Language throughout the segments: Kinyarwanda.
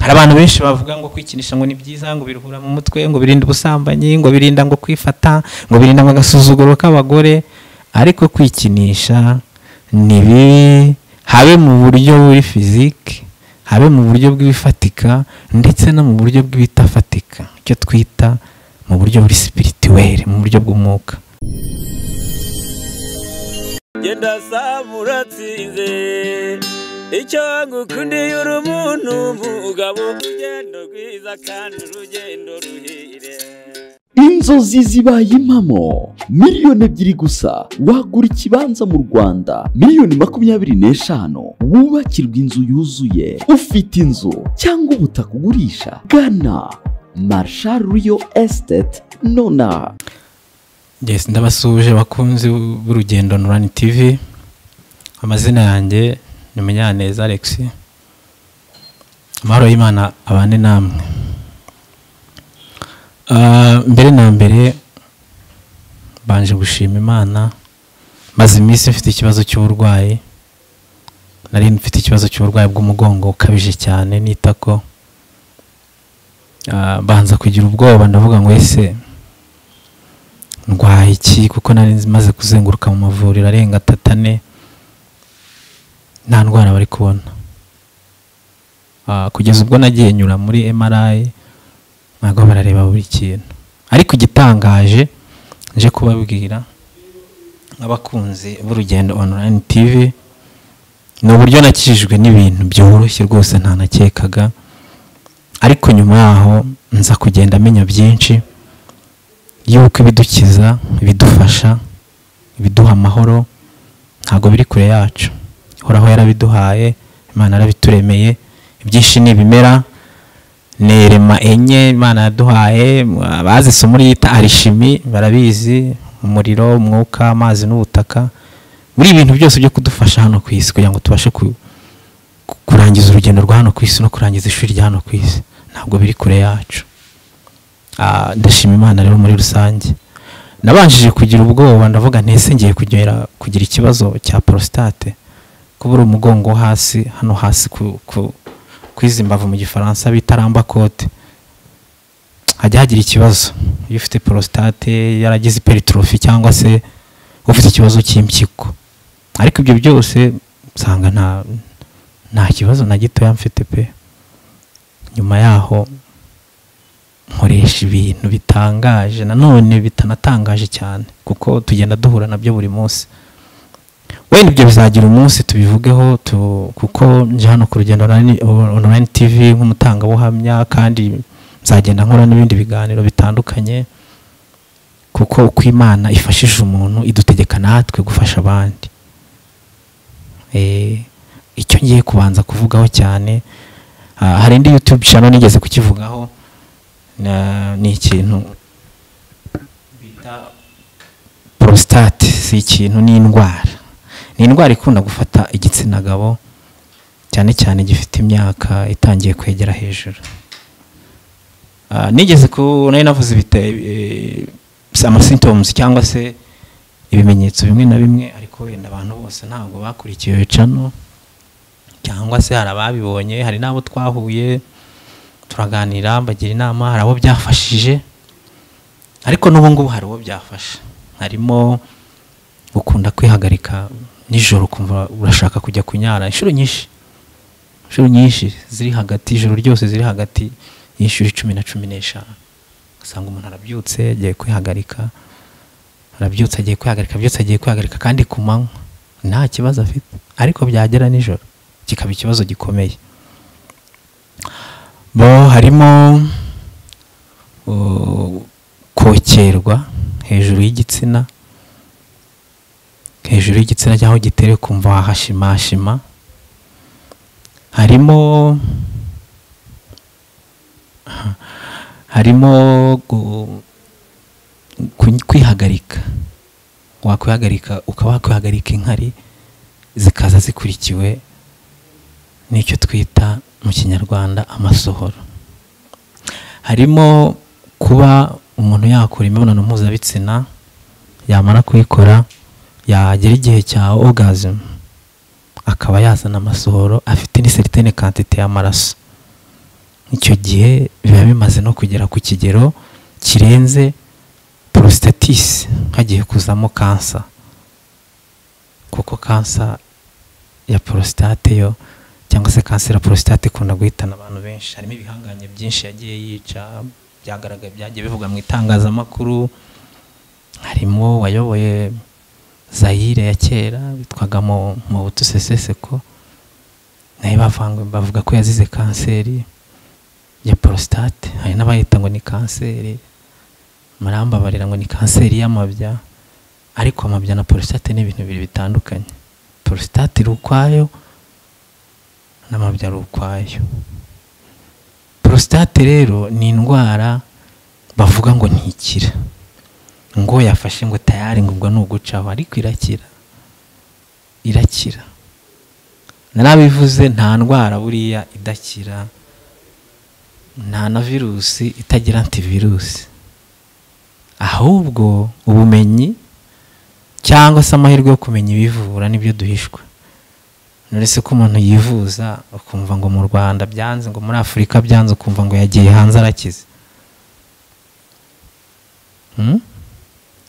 hari abantu benshi bavuga ngo kwikinisha ngo ni byiza, ngo biruhura mu mutwe, ngo birinda ubusambanyi, ngo birinda ngo kwifata, ngo birinda ngo agasuzuguro k'abagore. Ariko kwikinisha ni bibi, habe mu buryo buri physique, habe mu buryo bw'ibifatika, ndetse no mu buryo bw'ibitafatika, icyo twita mu buryo buri spirituel, mu buryo bw'umwuka. Genda samuratsinze icyo ngukundiye uri umuntu mugabo, urugendo rwiza kandi urugendo ruhire. Inzozi zibaye impamo, miliyoni 2 gusa wagura ikibanza mu Rwanda, miliyoni 25 wubakirwa inzu yuzuye. Ufite inzu cyangwa ubutaka ugurisha, gana Marshal Real Estate nona. Yes, ndabasuje bakunzi b'Urugendo Online TV. Amazina yanjye ni Munyaneza Alex. Amahoro y'Imana abane namwe. Mbere na mbere banje gushima Imana, maze iminsi mfite ikibazo cy'uburwayi. Nari mfite ikibazo cy'uburwayi bw'umugongo ukabije cyane n'itako. Banza kugira ubwoba, ndavuga ngo ese ndwaye iki, kuko nari maze kuzenguruka mu mavuriro arenga 3 nta ndwara bari kubona. Kugeza ubwo nagiye nyura muri MRI, ntabwo barareba buri kintu. Ariko igitangaje nje kubabwira abakunzi b'Urugendo Online TV, ni uburyo nakijijwe n'ibintu byoroshye rwose nta nakekaga. Ariko nyuma yaho nza kugenda amenya byinshi yuko ibidukiza, ibidufasha, ibiduha amahoro ntabwo biri kure yacu. Horaho yarabiduhaye, Imana yarabituremeye. Ibyinshi ni ibimera, nerema enye Imana yaduhaye. Abazi isomo ryita alchimie barabizi, umuriro, umwuka, amazi n'ubutaka. Muri ibintu byose byo kudufasha hano ku isi kugira ngo tubashe kurangiza urugendo rwa hano ku isi no kurangiza ishuri rya hano ku isi, ntabwo biri kure yacu. Ndashima Imana rero muri rusange. Nabanjije kugira ubwoba, ndavuga ntese ngiye kugira ikibazo cya prostate, kubura umugongo hasi, hano hasi kwizimbavu mu Gifaransa bita ramba côte. Hajya hagira ikibazo iyo ufite prostate yaragize hypertrophy cyangwa se ufite ikibazo cy'impyiko. Ariko ibyo byose nsanga nta kibazo na gito yamfite pe. Nyuma yaho nkoresha ibintu bitangaje, nanone bitanatangaje cyane, kuko tugenda duhura nabyo buri munsi. Wenda ibyo bizagira umunsi tubivugeho, kuko nje hano ku Rugendo Online TV nk'umutangabuhamya, kandi nzagenda nkora n'ibindi biganiro bitandukanye, kuko uko Imana ifashije umuntu idutegeka natwe gufasha abandi. Icyo ngiye kubanza kuvugaho cyane, hari indi YouTube channel nigeze kukivugaho, ni ikintu bita prostate. Si ikintu, ni indwara. Ni indwara ikunda gufata igitsina gabo, cyane cyane gifite imyaka itangiye kwegera hejuru. Nigeze nari navuze ama symptoms cyangwa se ibimenyetso bimwe na bimwe, ariko wenda abantu bose ntabwo bakurikiye channel, cyangwa se hari ababibonye, hari nabo twahuye turaganira mbagira inama, hari abo byafashije. Ariko n'ubu ngubu hari abo byafasha. Harimo gukunda kwihagarika nijoro, kumva urashaka kujya kunyara inshuro nyinshi ziri hagati, ijoro ryose ziri hagati y'inshuro 10 na 15. Usanga umuntu arabyutse agiye kwihagarika, byose agiye kwihagarika, kandi ku manywa nta kibazo afite, ariko byagera nijoro kikaba ikibazo gikomeye. Harimo kokerwa hejuru y'igitsina, cyangwa gitere kumva hahashimashima. Harimo kwihagarika, wakwihagarika ukaba wakwihagarika inkari zikaza zikurikiwe n'icyo twita mu Kinyarwanda amasohoro. Harimo kuba umuntu yakora imibonano mpuzabitsina, yamara kuyikora yagera igihe cya orgasm akaba yazana amasohoro afite ni certaine quantité y'amaraso. icyo gihe biba bimaze no kugera ku kigero kirenze prostatitis, hagiye kuzamo kansa, kuko kansa ya prostate yo cyangwa se kanseri ya prostate ikunda guhitana abantu benshi. Harimo ibihanganye byinshi yagiye yica byagaragaye, byagiye bivuga mu itangazamakuru. Harimo wayoboye Zaire ya kera bitwaga mu Mobutu Sese Seko, naye bavuga ko yazize kanseri ya prostate. Hari n'abayita ngo ni kanseri, marambabarira ngo ni kanseri y'amabya, ariko amabya na prostate ni ibintu bibiri bitandukanye. Prostate iri ukwayo n'amabya ari ukwayo. Prostate rero ni indwara bavuga ngo ntikira, ngo yafashe ngo tayari ngo ubwo nugucaho, ariko irakira. Narabivuze, nta ndwara buriya idakira, nta na virusi itagira antivirus, ahubwo ubumenyi cyangwa se amahirwe yo kumenya ibivura nibyo duhishwa. Nurese ko umuntu yivuza ukumva ngo mu Rwanda byanze, ngo muri Afurika byanze, ukumva ngo yagiye hanze arakize.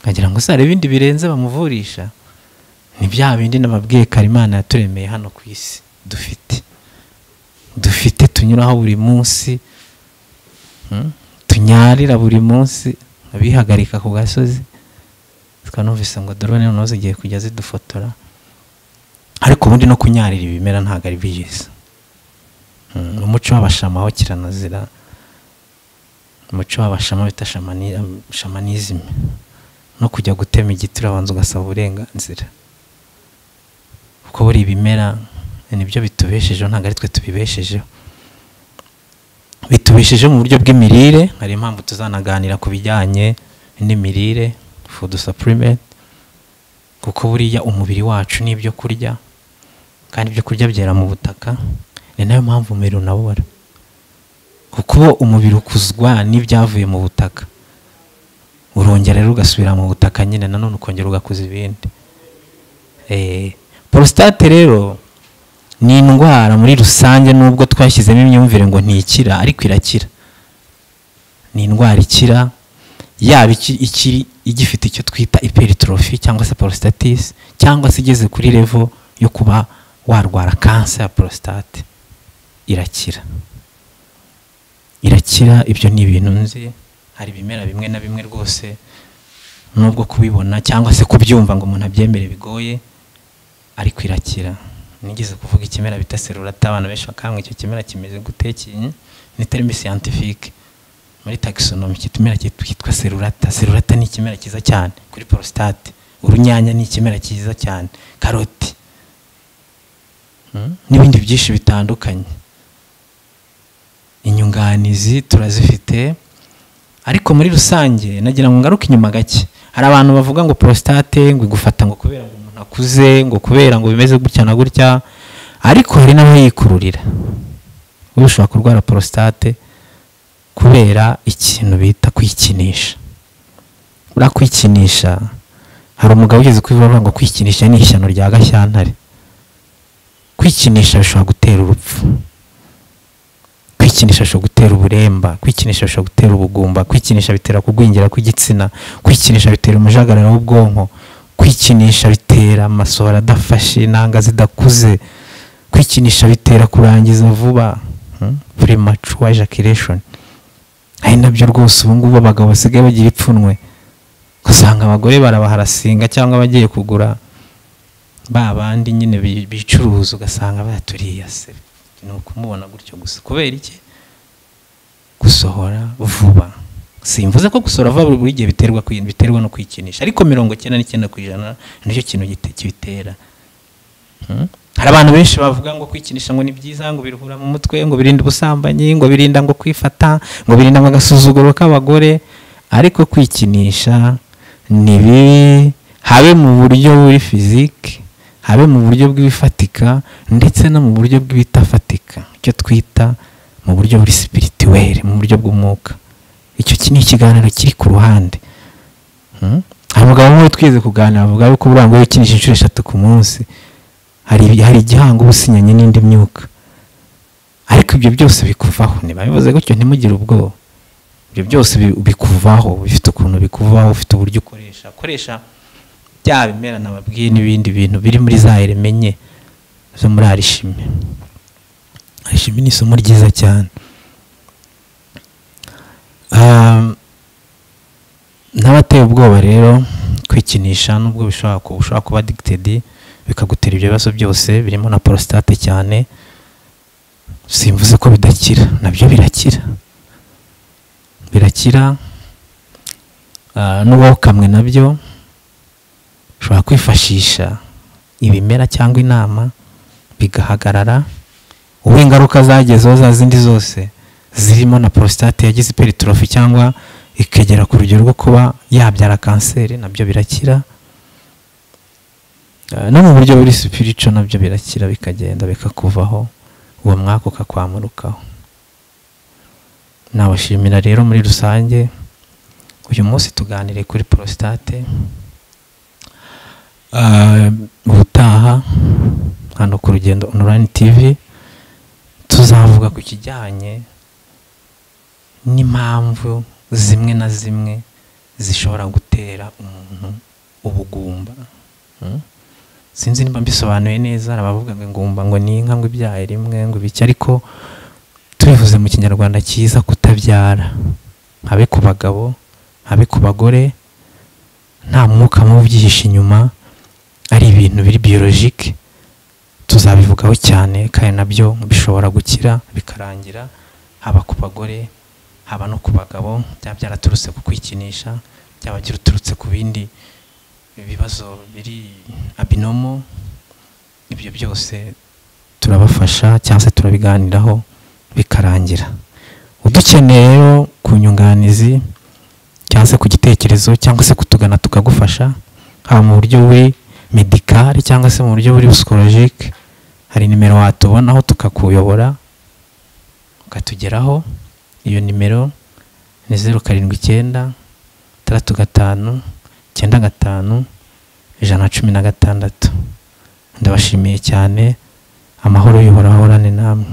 Kagira ngo sare ibindi birenze bamuvurisha, ni bya bindi nababwiye Karimana yaturemeye hano ku isi dufite tunyuraho buri munsi, tunyarira buri munsi, abihagarika ku gasozi twanumvise ngo drone noneho zigiye kujya zidufotora, ariko ubundi no kunyarira ibimera ntago ari byiza. Umuco w'abashama aho kiranazira, umuco w'abashama bita shamanism, no kujya gutema igiti urabanza ugasaba uburenganzira, kuko buri ibimera nibyo bitubeshejeho, ntago ari twe tubibeshejeho. Bitubesheje mu buryo bw'imirire. Hari impamvu tuzanaganira ku bijyanye n'imirire, food supplement, kuko buriya umubiri wacu n'ibyo kurya, kandi ibyo kurya byera mu butaka, ni nayo mpamvu umubiri unabora, kuko umubiri ukuzwa n'ibyavuye mu butaka, urongera rero ugasubira mu butaka nyine nanone ukongera ugakuza ibindi. Prostate rero ni indwara muri rusange, nubwo twashyizemo imyumvire ngo ntikira, ariko irakira. Ni indwara ikira, yaba ikiri igifite icyo twita hypertrophy cyangwa se prostatitis, cyangwa se igeze kuri level yo kuba warwara kansa ya prostate, irakira. Ibyo ni ibintu nzi. Hari ibimera bimwe na bimwe rwose nubwo kubibona cyangwa se kubyumva ngo umuntu abyemere bigoye, ariko irakira. Nigeze kuvuga ikimera bita serurata, abantu benshi bakamwe icyo kimera kimeze gute, ni terme scientifique muri taxonomy. Ikimera cyitwa serurata. Serurata ni ikimera cyiza cyane kuri prostate. Urunyanya ni ikimera cyiza cyane, karoti, n'ibindi byinshi bitandukanye. Inyunganizi turazifite, ariko muri rusange nagira ngo ngaruke inyuma gake. Hari abantu bavuga ngo prostate ngo igufata ngo kubera ngo umuntu akuze, ngo kubera ngo bimeze gutya na gutya, ariko hari n'abayikururira. Ushobora kurwara prostate kubera ikintu bita kwikinisha. Kwikinisha, hari umugabo ugeze kubivuga ngo kwikinisha ni ishyano rya Gashyantare. Kwikinisha bishobora gutera urupfu, kwikinisha bishobora gutera uburemba, kwikinisha bishobora gutera ubugumba, kwikinisha bitera kugwingira kw'igitsina, kwikinisha bitera umujagararo w'ubwonko, kwikinisha bitera amasohoro adafashe, intanga zidakuze, kwikinisha bitera kurangiza vuba, premature ejaculation. Ari nabyo rwose ubu ngubu abagabo basigaye bagira ipfunwe, usanga abagore barabaharasinga cyangwa bagiye kugura ba bandi nyine bicuruza, ugasanga baturiye se, ni ukumubona gutyo gusa. Kubera iki? Gusohora vuba. Simvuze ko gusohora vuba buri gihe biterwa no kwikinisha, ariko 99% nicyo kintu kibitera. Hari abantu benshi bavuga ngo kwikinisha ngo ni byiza, ngo biruhura mu mutwe, ngo birinda ubusambanyi, ngo birinda ngo kwifata, ngo birinda ngo agasuzuguro k'abagore, ariko kwikinisha ni bibi, habe mu buryo buri physique, habe mu buryo bw'ibifatika, ndetse no mu buryo bw'ibitafatika, icyo twita mu buryo buri spirituel, mu buryo bw'umwuka. Icyo ni ikiganiro kiri ku ruhande. Abagabo bo twize kuganira bavuga ko burangwa yikinisha inshuro 3 ku munsi hari igihango ubusinyanye n'indi myuka. ariko ibyo byose bikuvaho, niba bivuze gutyo ntimugire ubwoba, ibyo byose bikuvaho, bifite ukuntu bikuvaho, ufite uburyo ukoresha bya bimera nababwiye n'ibindi bintu biri muri za eremenye zo muri arishime. Arishime ni isomo ryiza cyane. N'abateye ubwoba rero kwikinisha, nubwo ushobora kuba addicted bikagutera ibyo bibazo byose birimo na prostate cyane, simvuze ko bidakira, nabyo birakira. N'uwo kamwe nabyo ushobora kwifashisha ibimera cyangwa inama bigahagarara, ubu ingaruka zagezeho za zindi zose zirimo na prostate yagize hypertrophy cyangwa ikegera ku rugero rwo kuba yabyara kanseri, nabyo birakira. No mu buryo buri spiritual nabyo birakira, bikagenda bikakuvaho, uwo mwaka ukakwamurukaho. Nabashimira rero muri rusange, uyu munsi tuganire kuri prostate. Ubutaha hano ku Rugendo Online TV tuzavuga ku kijyanye n'impamvu zimwe na zimwe zishobora gutera umuntu ubugumba. Sinzi niba mbisobanuye neza, abavuga ngo ingumba ngo ni inka ngo ibyaye rimwe ngo biki, ariko tubivuze mu kinyarwanda cyiza kutabyara, habe ku bagabo habe ku bagore, nta mwuka mubi ubyihishe inyuma, ari ibintu biri biologique. Tuzabivugaho cyane, kandi nabyo bishobora gukira bikarangira, haba ku bagore haba no ku bagabo, byaba byaraturutse ku kwikinisha, byaba byaraturutse ku bindi ibibazo biri abinomo. Ibyo byose turabafasha cyangwa se turabiganiraho bikarangira. Udukeneye rero ku nyunganizi cyangwa se ku gitekerezo cyangwa se kutugana tukagufasha, haba mu buryo buri medical cyangwa se mu buryo buri psychologique, hari nimero watubonaho tukakuyobora ukatugeraho. Iyo nimero ni 079 35 95 116. Ndabashimiye cyane, amahoro y'Uhoraho ahorane namwe.